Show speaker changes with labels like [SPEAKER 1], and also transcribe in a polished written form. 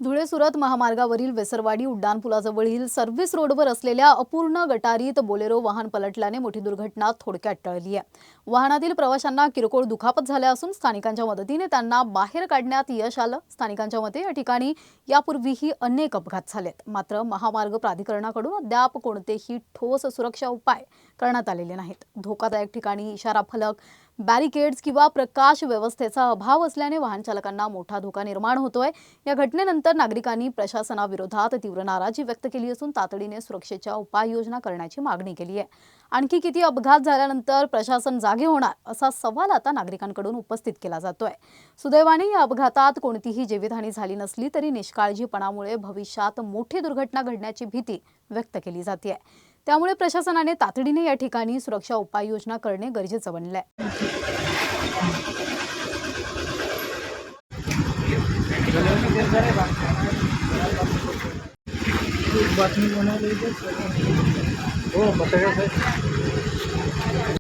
[SPEAKER 1] धुळे सुरत महामार्गावरील वेसरवाडी उड्डाणपुलाजवळील सर्व्हिस रोडवर असलेल्या अपूर्ण गटारीत बोलेरो वाहन पलटल्याने मोठी दुर्घटना थोडक्यात टळली आहे। वाहनातील प्रवाशांना किरकोळ दुखापत झाल्या असून स्थानिकांच्या मदतीने त्यांना बाहेर काढण्यात यश आलं। स्थानिकांच्या मते या ठिकाणी यापूर्वीही अनेक अपघात झालेत, मात्र महामार्ग प्राधिकरणाकडून अद्याप कोणतेही ठोस सुरक्षा उपाय करण्यात आलेले नाहीत। धोकादायक ठिकाणी इशारा फलक, बॅरिकेड्स किंवा प्रकाश व्यवस्थेचा अभाव असल्याने वाहन चालकांना मोठा धोका निर्माण होतोय। या घटनेनंतर नागरिकांनी प्रशासनाविरोधात तीव्र नाराजी व्यक्त केली असून तातडीने सुरक्षेच्या उपाययोजना करण्याची मागणी केली आहे। आणखी किती अपघात झाल्यानंतर प्रशासन जागे होणार असा सवाल आता नागरिकांकडून उपस्थित केला जातोय। सुदैवाने या अपघातात कोणतीही जीवितहानी झाली नसली तरी निष्काळजीपणामुळे भविष्यात मोठी दुर्घटना घडण्याची भीती व्यक्त केली जाते। त्यामुळे प्रशासनाने तातडीने या ठिकाणी सुरक्षा उपाययोजना करणे गरजेचे बनले।
[SPEAKER 2] बातमी बनाई हो बताया